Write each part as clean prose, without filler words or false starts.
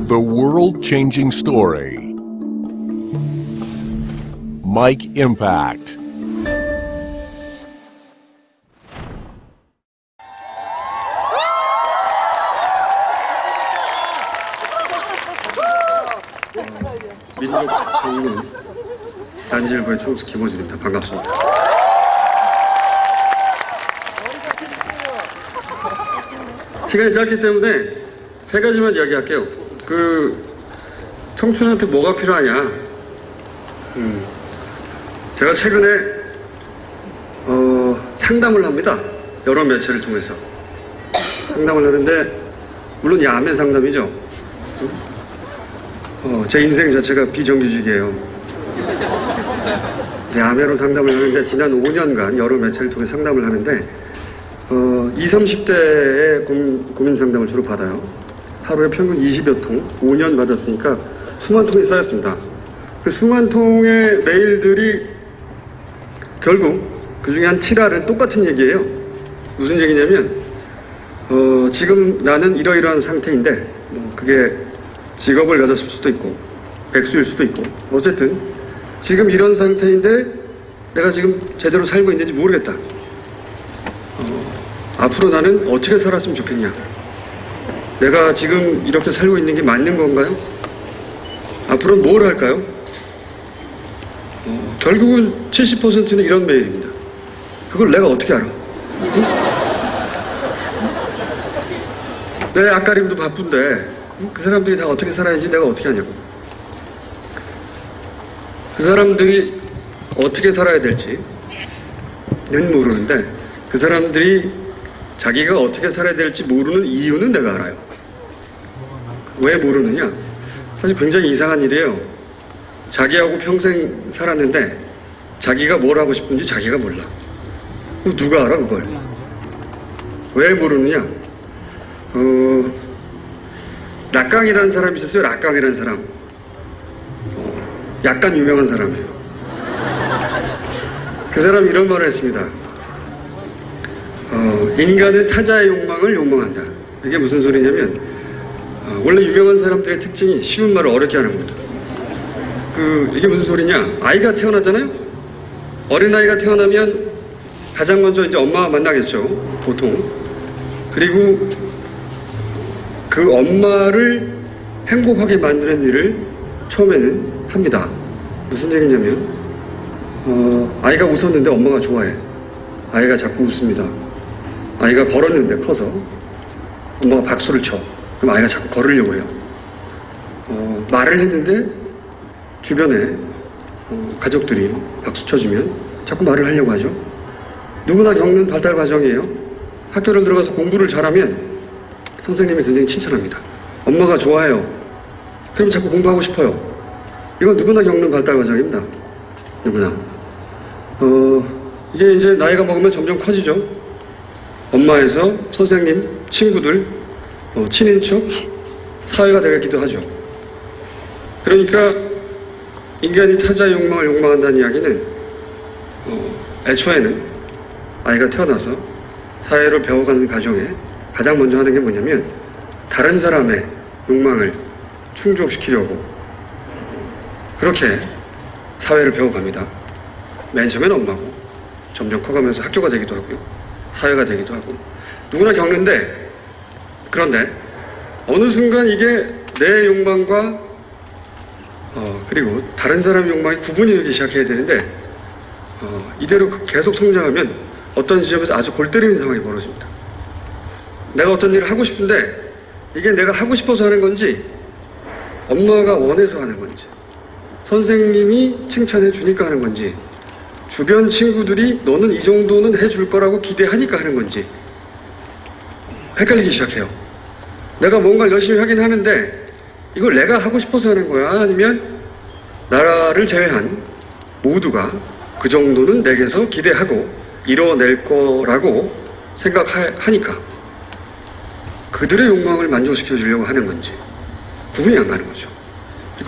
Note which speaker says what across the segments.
Speaker 1: The world-changing story. Mike Impact.
Speaker 2: 민족 정문 단지일보의 총수 김호준입니다. 반갑습니다. 시간이 짧기 때문에 세 가지만 이야기할게요. 청춘한테 뭐가 필요하냐? 제가 최근에 상담을 합니다. 여러 매체를 통해서 상담을 하는데, 물론 야매 상담이죠. 제 인생 자체가 비정규직이에요. 야매로 상담을 하는데, 지난 5년간 여러 매체를 통해 상담을 하는데 20, 30대의 고민 상담을 주로 받아요. 하루에 평균 20여 통, 5년 받았으니까 수만 통이 쌓였습니다. 그 수만 통의 메일들이 결국 그 중에 한 7할은 똑같은 얘기예요. 무슨 얘기냐면, 지금 나는 이러이러한 상태인데, 그게 직업을 가졌을 수도 있고, 백수일 수도 있고, 어쨌든 지금 이런 상태인데 내가 지금 제대로 살고 있는지 모르겠다. 앞으로 나는 어떻게 살았으면 좋겠냐? 내가 지금 이렇게 살고 있는 게 맞는 건가요? 앞으로는 뭘 할까요? 결국은 70%는 이런 메일입니다. 그걸 내가 어떻게 알아? 응? 내 앞가림도 바쁜데 그 사람들이 다 어떻게 살아야지 내가 어떻게 하냐고. 그 사람들이 어떻게 살아야 될지는 모르는데, 그 사람들이 자기가 어떻게 살아야 될지 모르는 이유는 내가 알아요. 왜 모르느냐? 사실 굉장히 이상한 일이에요. 자기하고 평생 살았는데 자기가 뭘 하고 싶은지 자기가 몰라. 누가 알아 그걸? 왜 모르느냐? 락강이라는 사람이 있었어요. 락강이라는 사람. 약간 유명한 사람이에요. 그 사람이 이런 말을 했습니다. 인간은 타자의 욕망을 욕망한다. 이게 무슨 소리냐면, 원래 유명한 사람들의 특징이 쉬운 말을 어렵게 하는 겁니다. 이게 무슨 소리냐? 아이가 태어나잖아요? 어린아이가 태어나면 가장 먼저 이제 엄마와 만나겠죠. 보통. 그리고 그 엄마를 행복하게 만드는 일을 처음에는 합니다. 무슨 얘기냐면, 아이가 웃었는데 엄마가 좋아해. 아이가 자꾸 웃습니다. 아이가 걸었는데 커서 엄마가 박수를 쳐. 그럼 아이가 자꾸 걸으려고 해요. 말을 했는데 주변에 가족들이 박수 쳐주면 자꾸 말을 하려고 하죠. 누구나 겪는 발달 과정이에요. 학교를 들어가서 공부를 잘하면 선생님이 굉장히 칭찬합니다. 엄마가 좋아해요. 그럼 자꾸 공부하고 싶어요. 이건 누구나 겪는 발달 과정입니다. 누구나. 이게 이제 나이가 먹으면 점점 커지죠. 엄마에서 선생님, 친구들, 친인척, 사회가 되겠기도 하죠. 그러니까 인간이 타자의 욕망을 욕망한다는 이야기는 애초에는 아이가 태어나서 사회를 배워가는 과정에 가장 먼저 하는 게 뭐냐면, 다른 사람의 욕망을 충족시키려고 그렇게 사회를 배워갑니다. 맨 처음엔 엄마고, 점점 커가면서 학교가 되기도 하고요. 사회가 되기도 하고. 누구나 겪는데, 그런데 어느 순간 이게 내 욕망과 그리고 다른 사람의 욕망이 구분이 되기 시작해야 되는데, 이대로 계속 성장하면 어떤 지점에서 아주 골 때리는 상황이 벌어집니다. 내가 어떤 일을 하고 싶은데 이게 내가 하고 싶어서 하는 건지, 엄마가 원해서 하는 건지, 선생님이 칭찬해 주니까 하는 건지, 주변 친구들이 너는 이 정도는 해줄 거라고 기대하니까 하는 건지 헷갈리기 시작해요. 내가 뭔가 열심히 하긴 하는데 이걸 내가 하고 싶어서 하는 거야? 아니면 나를 제외한 모두가 그 정도는 내게서 기대하고 이뤄낼 거라고 생각하니까 그들의 욕망을 만족시켜 주려고 하는 건지 구분이 안 가는 거죠.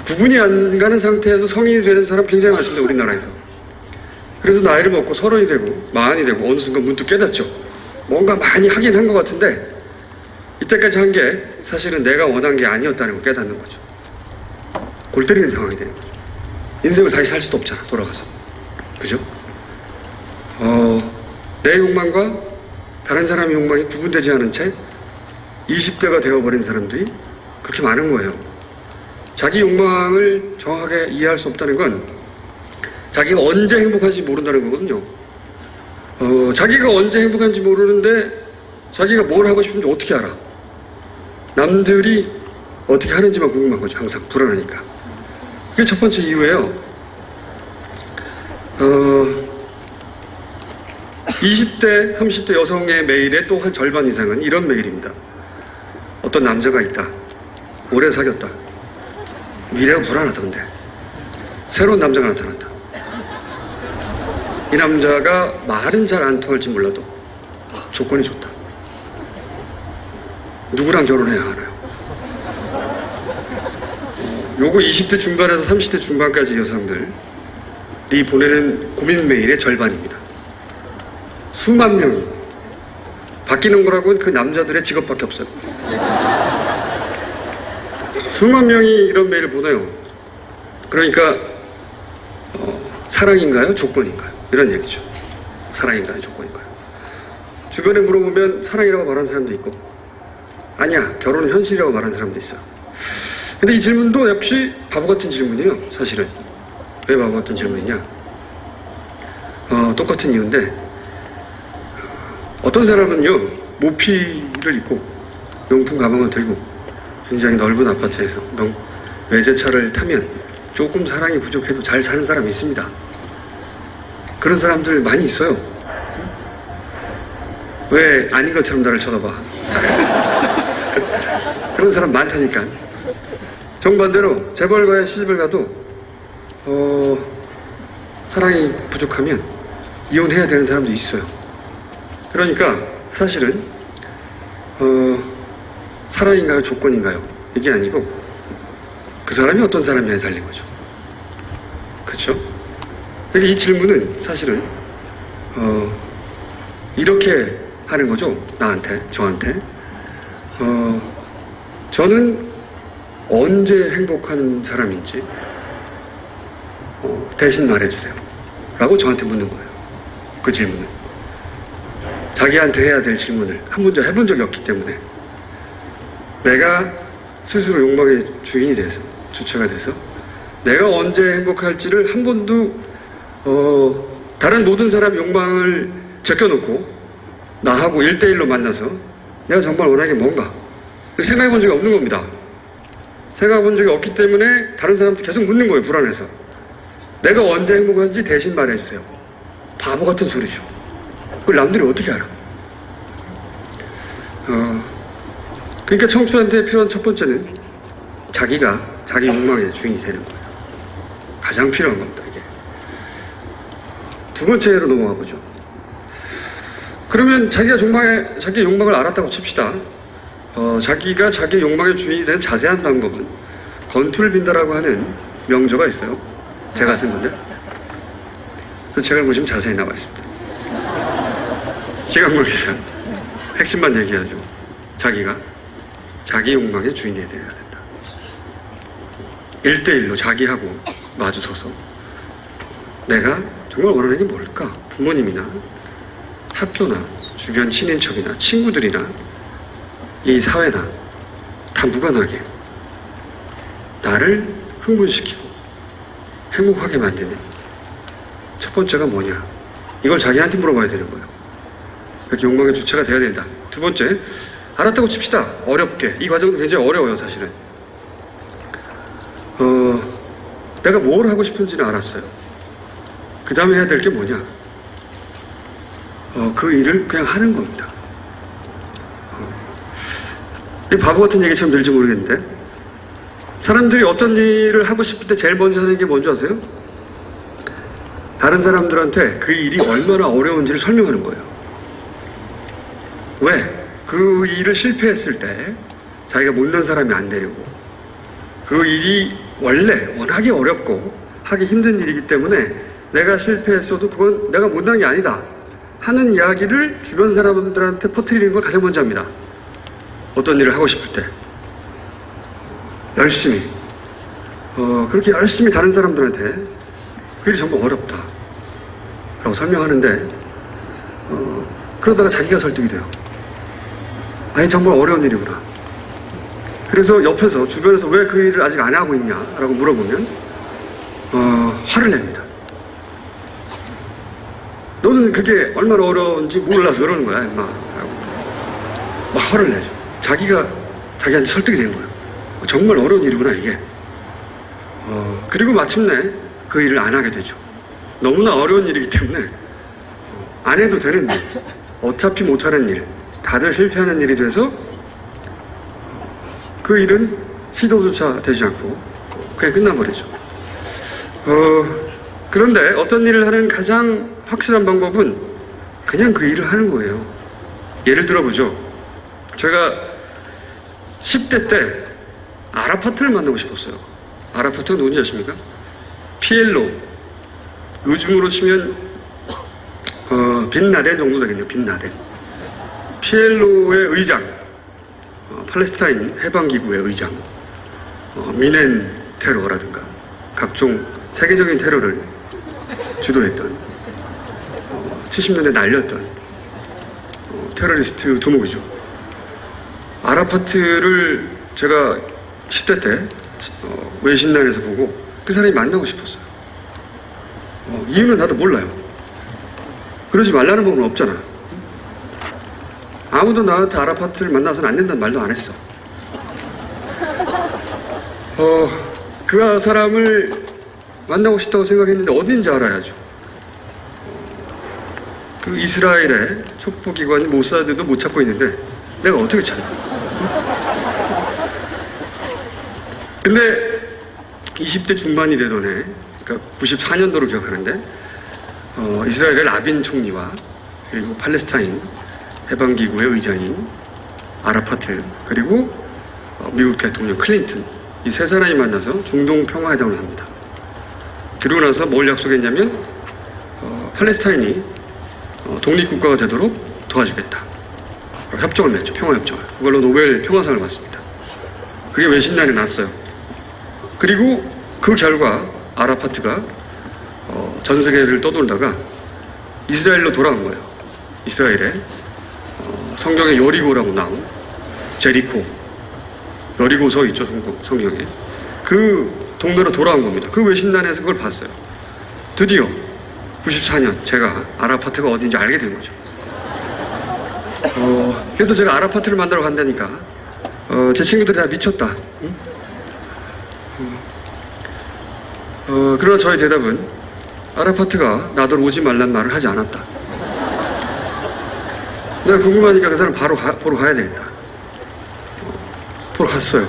Speaker 2: 구분이 안 가는 상태에서 성인이 되는 사람 굉장히 많습니다. 우리나라에서. 그래서 나이를 먹고 30이 되고 40이 되고 어느 순간 문득 깨닫죠. 뭔가 많이 하긴 한 것 같은데 이때까지 한 게 사실은 내가 원한 게 아니었다는 걸 깨닫는 거죠. 골 때리는 상황이 되는 거죠. 인생을 다시 살 수도 없잖아, 돌아가서. 그죠? 내 욕망과 다른 사람의 욕망이 구분되지 않은 채 20대가 되어버린 사람들이 그렇게 많은 거예요. 자기 욕망을 정확하게 이해할 수 없다는 건 자기가 언제 행복한지 모른다는 거거든요. 자기가 언제 행복한지 모르는데 자기가 뭘 하고 싶은지 어떻게 알아? 남들이 어떻게 하는지만 궁금한 거죠. 항상 불안하니까. 그게 첫 번째 이유예요. 20대, 30대 여성의 메일의 또 한 절반 이상은 이런 메일입니다. 어떤 남자가 있다. 오래 사귀었다. 미래가 불안하던데. 새로운 남자가 나타났다. 이 남자가 말은 잘 안 통할지 몰라도 조건이 좋다. 누구랑 결혼해야 하나요? 요거 20대 중반에서 30대 중반까지 여성들이 보내는 고민 메일의 절반입니다. 수만 명이 바뀌는 거라고는 그 남자들의 직업밖에 없어요. 수만 명이 이런 메일을 보내요. 그러니까 사랑인가요? 조건인가요? 이런 얘기죠. 사랑인가요? 조건인가요? 주변에 물어보면 사랑이라고 말하는 사람도 있고 아니야, 결혼은 현실이라고 말하는 사람도 있어요. 근데 이 질문도 역시 바보 같은 질문이에요. 사실은. 왜 바보 같은 질문이냐? 똑같은 이유인데 어떤 사람은요 모피를 입고 명품 가방을 들고 굉장히 넓은 아파트에서 외제차를 타면 조금 사랑이 부족해도 잘 사는 사람이 있습니다. 그런 사람들 많이 있어요. 왜 아닌 것처럼 나를 쳐다봐? 그런 사람 많다니까. 정반대로 재벌가의 시집을 가도 사랑이 부족하면 이혼해야 되는 사람도 있어요. 그러니까 사실은 사랑인가요? 조건인가요? 이게 아니고 그 사람이 어떤 사람이냐에 달린 거죠. 그렇죠? 이 질문은 사실은 이렇게 하는 거죠. 나한테, 저한테. 저는 언제 행복한 사람인지 대신 말해주세요. 라고 저한테 묻는 거예요. 그 질문은. 자기한테 해야 될 질문을 한 번도 해본 적이 없기 때문에 내가 스스로 욕망의 주인이 돼서, 주체가 돼서 내가 언제 행복할지를 한 번도 다른 모든 사람 욕망을 제껴놓고 나하고 1대1로 만나서 내가 정말 원하는 게 뭔가 생각해 본 적이 없는 겁니다. 생각해 본 적이 없기 때문에 다른 사람한테 계속 묻는 거예요. 불안해서. 내가 언제 행복한지 대신 말해주세요. 바보 같은 소리죠. 그걸 남들이 어떻게 알아? 그러니까 청춘한테 필요한 첫 번째는 자기가 자기 욕망의 주인이 되는 거예요. 가장 필요한 겁니다, 이게. 두 번째로 넘어가 보죠. 그러면 자기가 자기 욕망을 알았다고 칩시다. 자기가 자기 욕망의 주인이 되는 자세한 방법은 건투를 빈다라고 하는 명저가 있어요. 제가 쓴 건데. 그 책을 보시면 자세히 나와 있습니다. 시간 관계상 핵심만 얘기하죠. 자기가 자기 욕망의 주인이 되어야 된다. 1대1로 자기하고 마주서서 내가 정말 원하는 게 뭘까? 부모님이나 학교나 주변 친인척이나 친구들이나 이 사회나 다 무관하게 나를 흥분시키고 행복하게 만드는 첫 번째가 뭐냐? 이걸 자기한테 물어봐야 되는 거예요. 이렇게 욕망의 주체가 돼야 된다. 두 번째, 알았다고 칩시다. 어렵게. 이 과정도 굉장히 어려워요, 사실은. 내가 뭘 하고 싶은지는 알았어요. 그 다음에 해야 될 게 뭐냐? 그 일을 그냥 하는 겁니다. 이 바보 같은 얘기처럼 들지 모르겠는데 사람들이 어떤 일을 하고 싶을 때 제일 먼저 하는 게 뭔지 아세요? 다른 사람들한테 그 일이 얼마나 어려운지를 설명하는 거예요. 왜? 그 일을 실패했을 때 자기가 못난 사람이 안 되려고. 그 일이 원래 워낙에 어렵고 하기 힘든 일이기 때문에 내가 실패했어도 그건 내가 못난 게 아니다 하는 이야기를 주변 사람들한테 퍼뜨리는 걸 가장 먼저 합니다. 어떤 일을 하고 싶을 때 열심히 그렇게 열심히 다른 사람들한테 그 일이 정말 어렵다 라고 설명하는데 그러다가 자기가 설득이 돼요. 아니 정말 어려운 일이구나. 그래서 옆에서 주변에서 왜 그 일을 아직 안 하고 있냐 라고 물어보면 화를 냅니다. 너는 그게 얼마나 어려운지 몰라서 그러는 거야 임마 라고 막 화를 내죠. 자기가 자기한테 설득이 된 거예요. 정말 어려운 일이구나 이게. 그리고 마침내 그 일을 안 하게 되죠. 너무나 어려운 일이기 때문에 안 해도 되는 일, 어차피 못하는 일, 다들 실패하는 일이 돼서 그 일은 시도조차 되지 않고 그냥 끝나버리죠. 그런데 어떤 일을 하는 가장 확실한 방법은 그냥 그 일을 하는 거예요. 예를 들어보죠. 제가 10대 때 아라파트를 만나고 싶었어요. 아라파트가 누군지 아십니까? 피엘로. 요즘으로 치면 빈라덴 정도 되겠네요. 빈라덴. 피엘로의 의장, 팔레스타인 해방기구의 의장, 미넨 테러라든가 각종 세계적인 테러를 주도했던 70년대 날렸던 테러리스트 두목이죠. 아라파트를 제가 10대 때 외신란에서 보고 그 사람이 만나고 싶었어요. 이유는 나도 몰라요. 그러지 말라는 법은 없잖아. 아무도 나한테 아라파트를 만나서는 안 된다는 말도 안 했어. 그 사람을 만나고 싶다고 생각했는데 어딘지 알아야죠. 그 이스라엘의 첩보기관 모사드도 못 찾고 있는데 내가 어떻게 찾아? 근데 20대 중반이 되던 해, 그러니까 94년도로 기억하는데 이스라엘의 라빈 총리와 그리고 팔레스타인 해방기구의 의장인 아라파트 그리고 미국 대통령 클린턴 이 세 사람이 만나서 중동 평화회담을 합니다. 그리고 나서 뭘 약속했냐면 팔레스타인이 독립국가가 되도록 도와주겠다. 협정을 맺죠. 평화협정을. 그걸로 노벨 평화상을 받습니다. 그게 외신란에 났어요. 그리고 그 결과 아라파트가 전 세계를 떠돌다가 이스라엘로 돌아온 거예요. 이스라엘에 성경에 여리고라고 나온 제리코 여리고서 있죠. 성경에. 그 동네로 돌아온 겁니다. 그 외신란에서 그걸 봤어요. 드디어 94년 제가 아라파트가 어딘지 알게 된 거죠. 그래서 제가 아라파트를 만나러 간다니까 제 친구들이 다 미쳤다. 응? 그러나 저의 대답은 아라파트가 나더러 오지 말란 말을 하지 않았다. 내가 궁금하니까 그 사람 바로 보러 가야 되겠다. 보러 갔어요.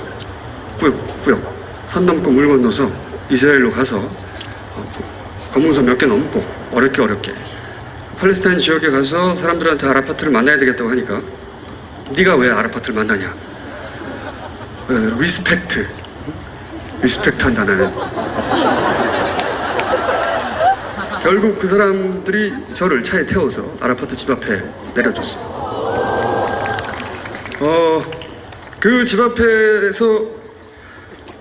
Speaker 2: 꾸역꾸역 산 넘고 물 건너서 이스라엘로 가서 검문소 몇 개 넘고 어렵게 팔레스타인 지역에 가서 사람들한테 아라파트를 만나야 되겠다고 하니까 네가 왜 아라파트를 만나냐. 리스펙트 한다 나는. 결국 그 사람들이 저를 차에 태워서 아라파트 집 앞에 내려줬어요. 그 집 앞에서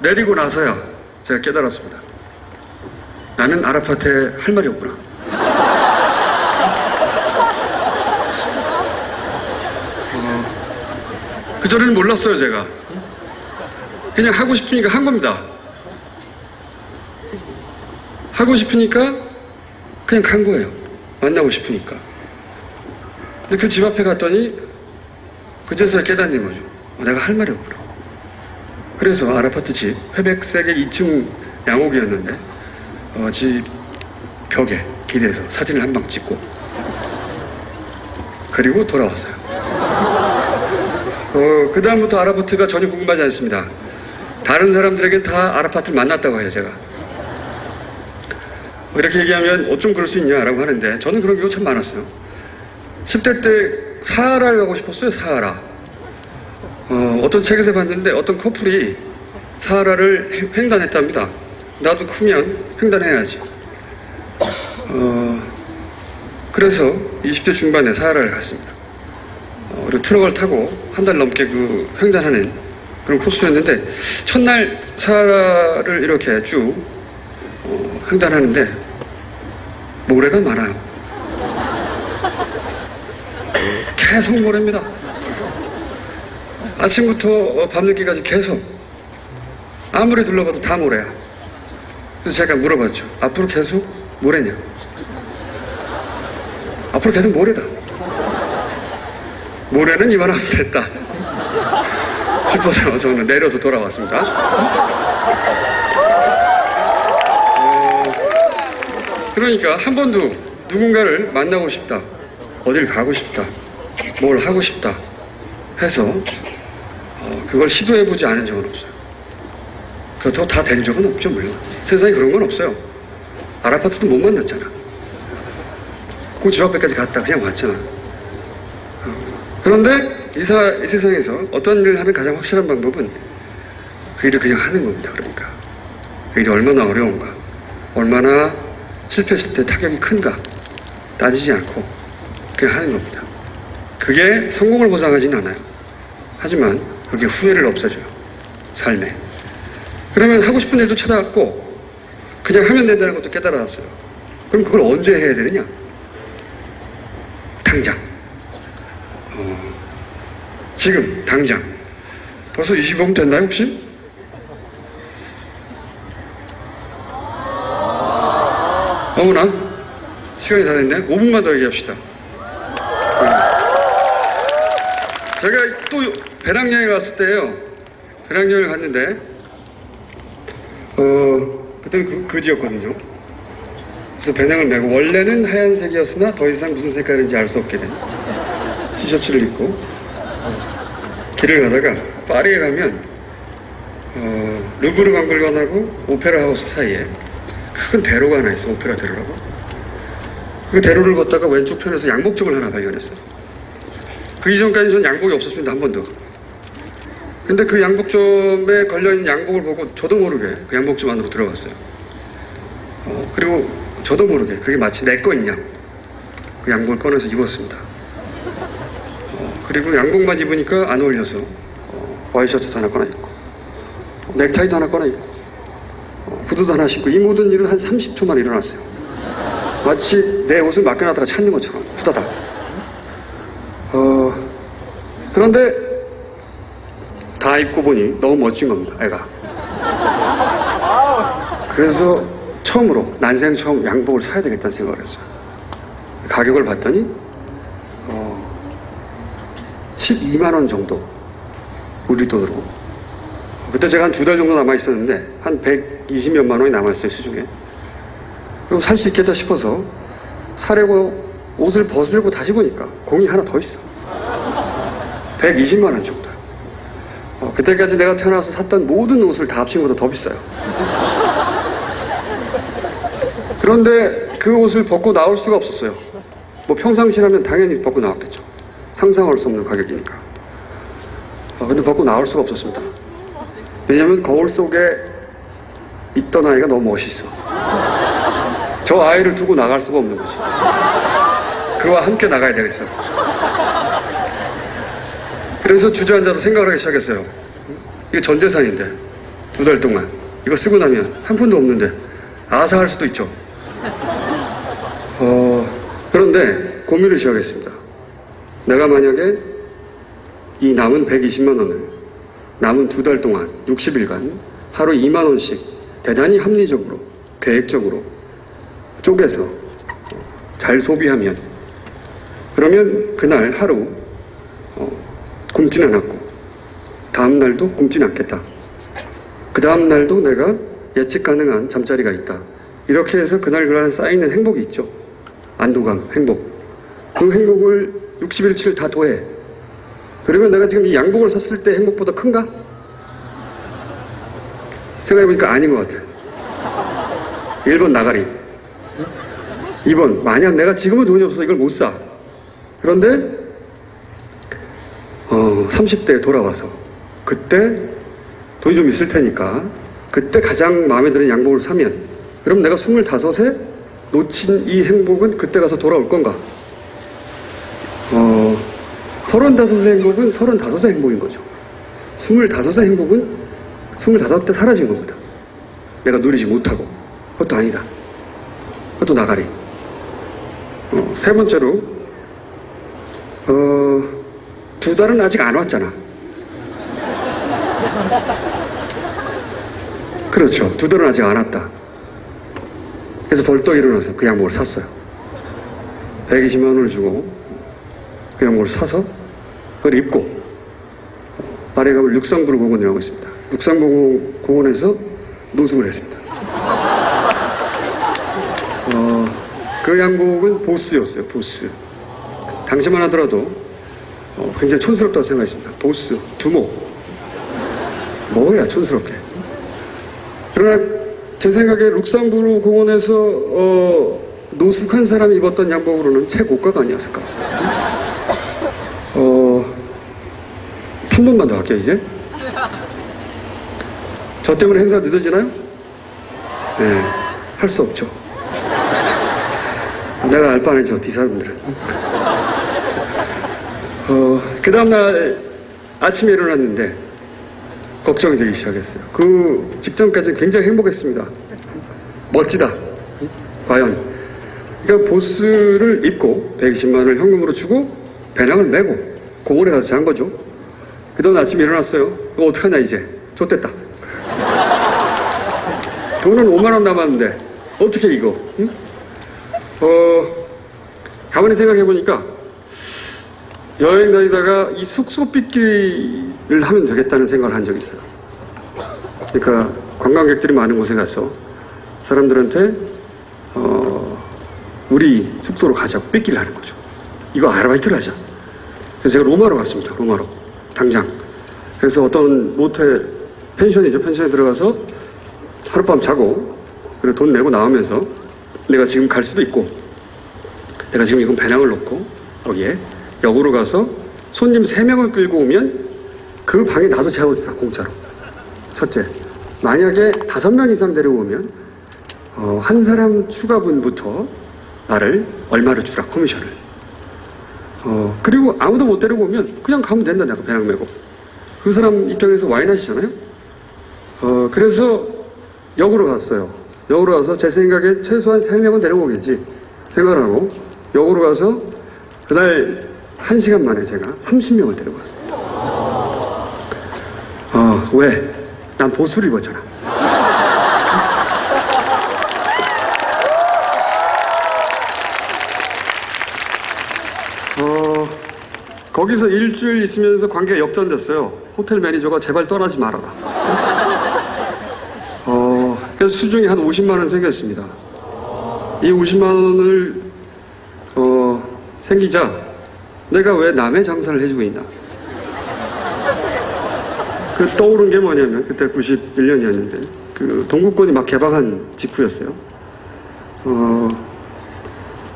Speaker 2: 내리고 나서야 제가 깨달았습니다. 나는 아라파트에 할 말이 없구나. 그전에는 몰랐어요 제가. 그냥 하고 싶으니까 한 겁니다. 하고 싶으니까 그냥 간 거예요. 만나고 싶으니까. 근데 그 집 앞에 갔더니 그제서야 깨닫는 거죠. 내가 할 말이 없구나. 그래서 아라파트 집 회백색의 2층 양옥이었는데 집 벽에 기대서 사진을 한 방 찍고 그리고 돌아왔어요. 그 다음부터 아라파트가 전혀 궁금하지 않습니다. 다른 사람들에겐 다 아라파트를 만났다고 해요 제가. 이렇게 얘기하면 어쩜 그럴 수 있냐라고 하는데 저는 그런 경우 참 많았어요. 10대 때 사하라를 가고 싶었어요. 사하라. 어떤 책에서 봤는데 어떤 커플이 사하라를 횡단했답니다. 나도 크면 횡단해야지. 그래서 20대 중반에 사하라를 갔습니다. 그리고 트럭을 타고 한 달 넘게 그 횡단하는 그런 코스였는데 첫날 사라를 이렇게 쭉 횡단하는데 모래가 많아요. 계속 모래입니다. 아침부터 밤늦게까지 계속 아무리 둘러봐도 다 모래야. 그래서 제가 물어봤죠. 앞으로 계속 모래냐? 앞으로 계속 모래다. 모래는 이만하면 됐다 싶어서 저는 내려서 돌아왔습니다. 그러니까 한 번도 누군가를 만나고 싶다, 어딜 가고 싶다, 뭘 하고 싶다 해서 그걸 시도해보지 않은 적은 없어요. 그렇다고 다 된 적은 없죠. 물론 세상에 그런 건 없어요. 아라파트도 못 만났잖아. 그 집 앞에까지 갔다 그냥 왔잖아. 그런데 이 세상에서 어떤 일을 하는 가장 확실한 방법은 그 일을 그냥 하는 겁니다. 그러니까 그 일이 얼마나 어려운가, 얼마나 실패했을 때 타격이 큰가 따지지 않고 그냥 하는 겁니다. 그게 성공을 보장하지는 않아요. 하지만 그게 후회를 없애줘요. 삶에. 그러면 하고 싶은 일도 찾아갔고 그냥 하면 된다는 것도 깨달았어요. 그럼 그걸 언제 해야 되느냐? 당장. 지금 당장. 벌써 25분 됐나요 혹시? 어머나 시간이 다 됐네. 5분만 더 얘기합시다. 제가 또 배낭여행 갔을 때요, 배낭여행을 갔는데 그때는 그지였거든요. 그래서 배낭을 메고 원래는 하얀색이었으나 더 이상 무슨 색깔인지 알 수 없게 된 티셔츠를 입고 길을 가다가 파리에 가면 루브르 박물관하고 오페라 하우스 사이에 큰 대로가 하나 있어. 오페라 대로라고. 그 대로를 걷다가 왼쪽 편에서 양복점을 하나 발견했어요. 그 이전까지 전 양복이 없었습니다. 한 번도. 근데 그 양복점에 걸려있는 양복을 보고 저도 모르게 그 양복점 안으로 들어갔어요. 그리고 저도 모르게 그게 마치 내 거인 양 그 양복을 꺼내서 입었습니다. 그리고 양복만 입으니까 안 어울려서 와이셔츠도 하나 꺼내 입고 넥타이도 하나 꺼내 입고 구두도 하나 신고 이 모든 일을 한 30초만 일어났어요. 마치 내 옷을 맡겨놨다가 찾는 것처럼 후다닥. 그런데 다 입고 보니 너무 멋진 겁니다. 애가. 그래서 처음으로 난생 처음 양복을 사야 되겠다는 생각을 했어요. 가격을 봤더니 12만 원 정도 우리 돈으로. 그때 제가 한 2달 정도 남아 있었는데 한 120몇만 원이 남아 있어요. 수중에. 그럼 살 수 있겠다 싶어서 사려고 옷을 벗으려고 다시 보니까 공이 하나 더 있어. 120만 원 정도. 그때까지 내가 태어나서 샀던 모든 옷을 다 합친 것보다 더 비싸요. 그런데 그 옷을 벗고 나올 수가 없었어요. 뭐 평상시라면 당연히 벗고 나왔겠죠. 상상할 수 없는 가격이니까. 근데 벗고 나올 수가 없었습니다. 왜냐면 거울 속에 있던 아이가 너무 멋있어. 저 아이를 두고 나갈 수가 없는 거지. 그와 함께 나가야 되겠어. 그래서 주저앉아서 생각을 하기 시작했어요. 이게 전 재산인데 2달 동안 이거 쓰고 나면 한 푼도 없는데 아사할 수도 있죠. 그런데 고민을 시작했습니다. 내가 만약에 이 남은 120만 원을 남은 2달 동안 60일간 하루 2만 원씩 대단히 합리적으로 계획적으로 쪼개서 잘 소비하면 그러면 그날 하루 굶진 않았고 다음 날도 굶진 않겠다. 그 다음 날도 내가 예측 가능한 잠자리가 있다. 이렇게 해서 그날 쌓이는 행복이 있죠. 안도감, 행복. 그 행복을 60일치를 다 더해. 그러면 내가 지금 이 양복을 샀을 때 행복보다 큰가? 생각해보니까 아닌 것 같아요. 1번 나가리. 2번 만약 내가 지금은 돈이 없어서 이걸 못 사. 그런데 30대에 돌아와서 그때 돈이 좀 있을 테니까 그때 가장 마음에 드는 양복을 사면 그럼 내가 25에 놓친 이 행복은 그때 가서 돌아올 건가? 35의 행복은 35의 행복인 거죠. 25의 행복은 25때 사라진 겁니다. 내가 누리지 못하고. 그것도 아니다. 그것도 나가리. 세 번째로, 2달은 아직 안 왔잖아. 그렇죠. 2달은 아직 안 왔다. 그래서 벌떡 일어나서 그 양복을 샀어요. 120만 원을 주고 그 양복을 사서 그걸 입고 파리에 가면 룩상부르 공원이라고 있습니다. 룩상부르 공원에서 노숙을 했습니다. 그 양복은 보스였어요. 보스. 당시만 하더라도 굉장히 촌스럽다고 생각했습니다. 보스, 두목. 뭐야 촌스럽게. 그러나 제 생각에 룩상부르 공원에서 노숙한 사람이 입었던 양복으로는 최고가가 아니었을까. 3분만 더 할게요 이제. 저 때문에 행사 늦어지나요? 네, 할 수 없죠. 내가 알 바 아니죠, 뒤사람들은. 그 다음날 아침에 일어났는데 걱정이 되기 시작했어요. 그 직전까지는 굉장히 행복했습니다. 멋지다. 과연. 그러니까 보스를 입고 120만 원을 현금으로 주고 배낭을 메고 공원에 가서 잔 거죠. 그 다음 아침에 일어났어요. 이거 어떡하냐 이제. 좆됐다. 돈은 5만 원 남았는데 어떻게 이거. 응? 가만히 생각해보니까 여행 다니다가 이 숙소 빚기를 하면 되겠다는 생각을 한 적이 있어요. 그러니까 관광객들이 많은 곳에 가서 사람들한테 우리 숙소로 가자고 빚기를 하는 거죠. 이거 아르바이트를 하자. 그래서 제가 로마로 갔습니다. 로마로. 당장. 그래서 어떤 모텔, 펜션이죠. 펜션에 들어가서 하룻밤 자고 그리고 돈 내고 나오면서 내가 지금 갈 수도 있고 내가 지금 이건 배낭을 놓고 거기에 역으로 가서 손님 3명을 끌고 오면 그 방에 나도 재워주라 공짜로. 첫째, 만약에 5명 이상 데려오면 한 사람 추가분부터 나를 얼마를 주라 커미션을. 그리고 아무도 못 데리고 오면 그냥 가면 된다. 내가 배낭 메고 그 사람 입장에서 와인 하시잖아요. 그래서 역으로 갔어요. 역으로 가서 제 생각에 최소한 3명은 데려오겠지 생각을 하고 역으로 가서 그날 1시간 만에 제가 30명을 데려갔습니다. 왜? 난 보수를 입었잖아. 거기서 일주일 있으면서 관계가 역전됐어요. 호텔 매니저가 제발 떠나지 말아라. 그래서 수중에 한 50만 원 생겼습니다. 이 50만 원을 생기자 내가 왜 남의 장사를 해주고 있나. 그 떠오른 게 뭐냐면 그때 91년이었는데 그 동구권이 막 개방한 직후였어요.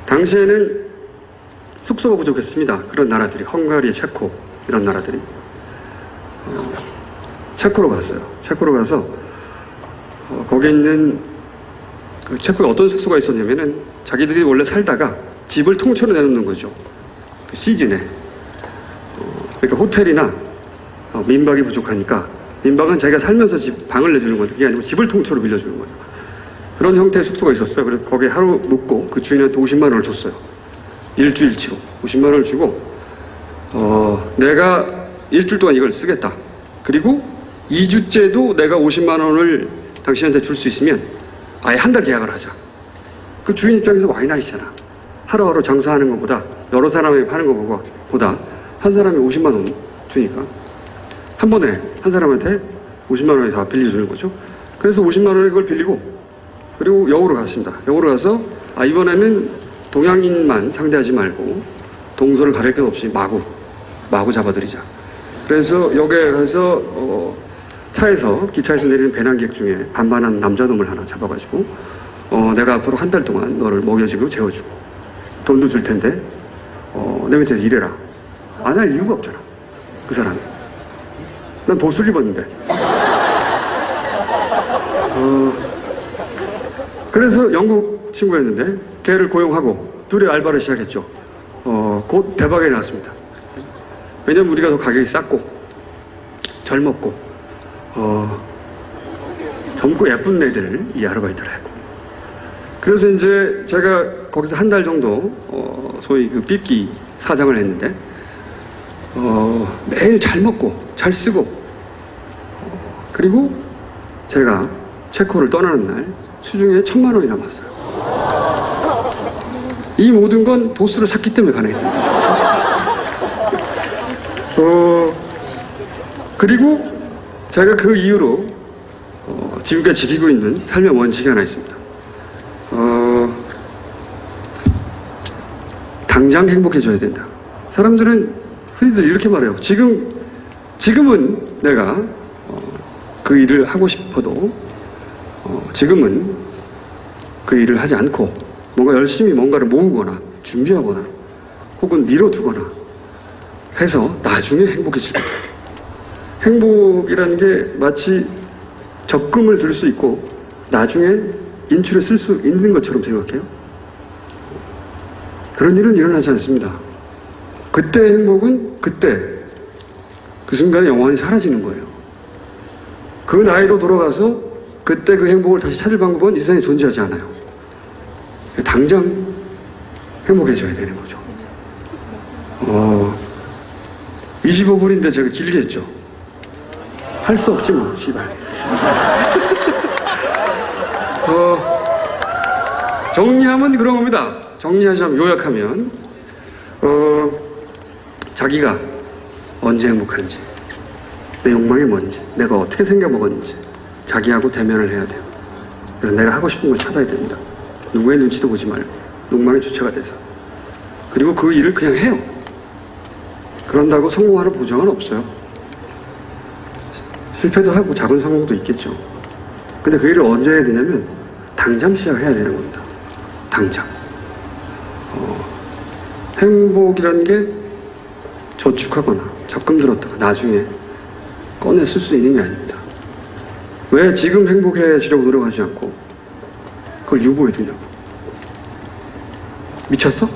Speaker 2: 당시에는 숙소가 부족했습니다. 그런 나라들이 헝가리, 체코 이런 나라들이. 체코로 갔어요. 체코로 가서 거기에 있는 그 체코에 어떤 숙소가 있었냐면은 자기들이 원래 살다가 집을 통째로 내놓는 거죠. 그 시즌에. 그러니까 호텔이나 민박이 부족하니까 민박은 자기가 살면서 방을 내주는 건데 그게 아니고 집을 통째로 빌려주는 거죠. 그런 형태의 숙소가 있었어요. 그래서 거기에 하루 묵고 그 주인한테 50만 원을 줬어요. 일주일치로 50만 원을 주고 내가 일주일 동안 이걸 쓰겠다. 그리고 2주째도 내가 50만 원을 당신한테 줄 수 있으면 아예 한 달 계약을 하자. 그 주인 입장에서 와인아이잖아. 하루하루 장사하는 것보다 여러 사람이 파는 것보다 한 사람이 50만 원 주니까 한 번에 한 사람한테 50만 원이 다 빌려주는 거죠. 그래서 50만 원에 그걸 빌리고 그리고 역으로 갔습니다. 역으로 가서 이번에는 동양인만 상대하지 말고 동서를 가릴 것 없이 마구 잡아들이자. 그래서 역에 가서 차에서 기차에서 내리는 배낭객 중에 반반한 남자놈을 하나 잡아가지고 내가 앞으로 한 달 동안 너를 먹여주고 재워주고 돈도 줄 텐데 내 밑에서 일해라. 안 할 이유가 없잖아. 그 사람이. 난 보수를 입었는데. 그래서 영국 친구였는데 걔를 고용하고 둘이 알바를 시작했죠. 곧 대박이 났습니다. 왜냐면 우리가 더 가격이 쌌고 젊었고 젊고 예쁜 애들 이 아르바이트를 했고, 그래서 이제 제가 거기서 한 달 정도 소위 그 삐끼 사장을 했는데 매일 잘 먹고 잘 쓰고 그리고 제가 체코를 떠나는 날 수중에 1,000만 원이 남았어요. 이 모든 건 보스를 샀기 때문에 가능했습니다. 그리고 제가 그 이후로 지금까지 지키고 있는 삶의 원칙이 하나 있습니다. 당장 행복해져야 된다. 사람들은 흔히들 이렇게 말해요. 지금은 내가 그 일을 하고 싶어도 지금은 그 일을 하지 않고 뭔가 열심히 뭔가를 모으거나 준비하거나 혹은 미뤄두거나 해서 나중에 행복해질 거다. 행복이라는 게 마치 적금을 들 수 있고 나중에 인출에 쓸 수 있는 것처럼 생각해요. 그런 일은 일어나지 않습니다. 그때의 행복은 그때 그 순간에 영원히 사라지는 거예요. 그 나이로 돌아가서 그때 그 행복을 다시 찾을 방법은 이 세상에 존재하지 않아요. 당장 행복해져야 되는 거죠. 25분인데 제가 길게 했죠. 할 수 없지 뭐, 씨발. 정리하면 그런 겁니다. 정리하자면, 요약하면 자기가 언제 행복한지, 내 욕망이 뭔지, 내가 어떻게 생겨먹었는지 자기하고 대면을 해야 돼요. 그래서 내가 하고 싶은 걸 찾아야 됩니다. 누구의 눈치도 보지 말고 욕망의 주체가 돼서. 그리고 그 일을 그냥 해요. 그런다고 성공하는 보장은 없어요. 실패도 하고 작은 성공도 있겠죠. 근데 그 일을 언제 해야 되냐면 당장 시작해야 되는 겁니다. 당장. 행복이라는 게 저축하거나 적금 들었다가 나중에 꺼내 쓸 수 있는 게 아닙니다. 왜 지금 행복해지려고 노력하지 않고 그걸 유보해 두냐고. 미쳤어?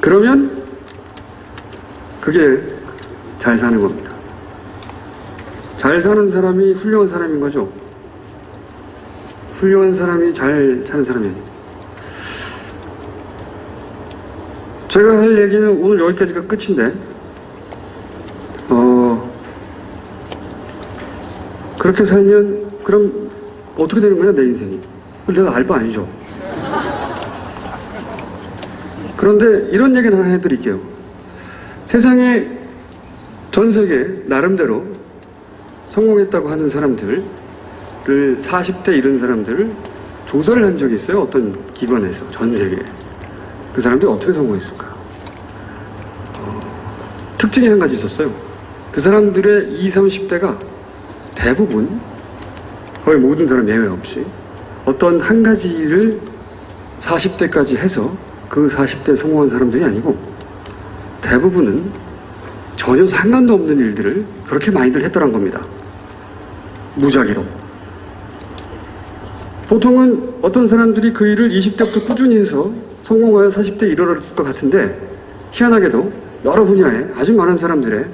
Speaker 2: 그러면 그게 잘 사는 겁니다. 잘 사는 사람이 훌륭한 사람인 거죠. 훌륭한 사람이 잘 사는 사람이 아니에요. 제가 할 얘기는 오늘 여기까지가 끝인데 그렇게 살면 그럼 어떻게 되는 거냐 내 인생이. 그걸 내가 알 바 아니죠. 그런데 이런 얘기는 하나 해드릴게요. 세상에 전 세계 나름대로 성공했다고 하는 사람들을 40대 이른 사람들을 조사를 한 적이 있어요. 어떤 기관에서 전 세계에. 그 사람들이 어떻게 성공했을까? 특징이 한 가지 있었어요. 그 사람들의 20, 30대가 대부분 거의 모든 사람 예외 없이 어떤 한 가지 일을 40대까지 해서 그 40대 성공한 사람들이 아니고 대부분은 전혀 상관도 없는 일들을 그렇게 많이들 했더란 겁니다. 무작위로. 보통은 어떤 사람들이 그 일을 20대부터 꾸준히 해서 성공하여 40대에 이르렀을 것 같은데 희한하게도 여러 분야에 아주 많은 사람들의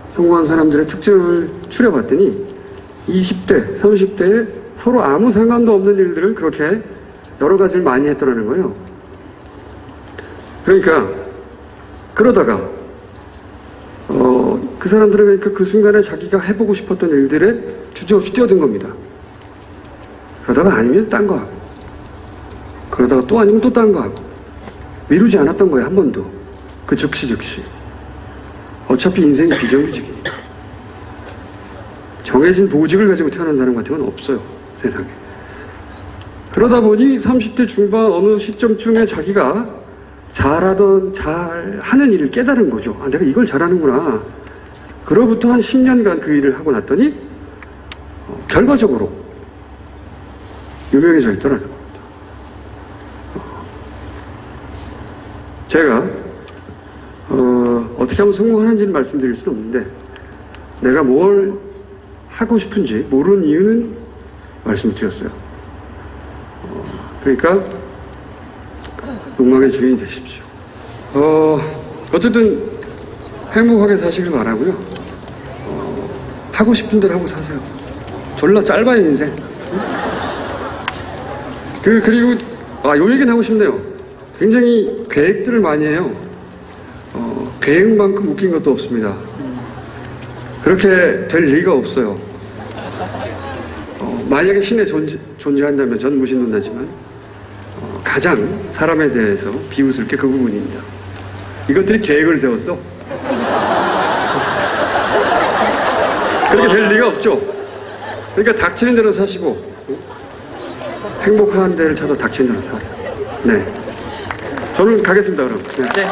Speaker 2: 성공한 사람들의 특징을 추려봤더니 20대, 30대에 서로 아무 상관도 없는 일들을 그렇게 여러 가지를 많이 했더라는 거예요. 그러니까 그러다가 그 사람들은 그러니까 그 순간에 자기가 해보고 싶었던 일들에 주저없이 뛰어든 겁니다. 그러다가 아니면 딴 거 하고 그러다가 또 아니면 또 딴 거 하고 미루지 않았던 거예요. 한 번도. 그 즉시 어차피 인생이 비정규직이니까 정해진 보직을 가지고 태어난 사람 같은 건 없어요. 세상에. 그러다 보니 30대 중반 어느 시점쯤에 자기가 잘하는 일을 깨달은 거죠. 아, 내가 이걸 잘하는구나. 그로부터 한 10년간 그 일을 하고 났더니 결과적으로 유명해져 있더라는 겁니다. 제가 어떻게 하면 성공하는지는 말씀드릴 수는 없는데 내가 뭘 하고 싶은지 모르는 이유는 말씀을 드렸어요. 그러니까 욕망의 주인이 되십시오. 어쨌든 행복하게 사시길 바라고요. 하고 싶은 대로 하고 사세요. 졸라 짧아요, 인생. 그리고 요 얘기는 하고 싶네요. 굉장히 계획들을 많이 해요. 계획만큼 웃긴 것도 없습니다. 그렇게 될 리가 없어요. 만약에 신에 존재한다면 전 무신론자지만 가장 사람에 대해서 비웃을 게 그 부분입니다. 이것들이 계획을 세웠어. 그렇게 될 리가 없죠. 그러니까 닥치는 대로 사시고 행복한 데를 찾아 닥치는 대로 사세요. 네. 저는 가겠습니다, 그럼. 네.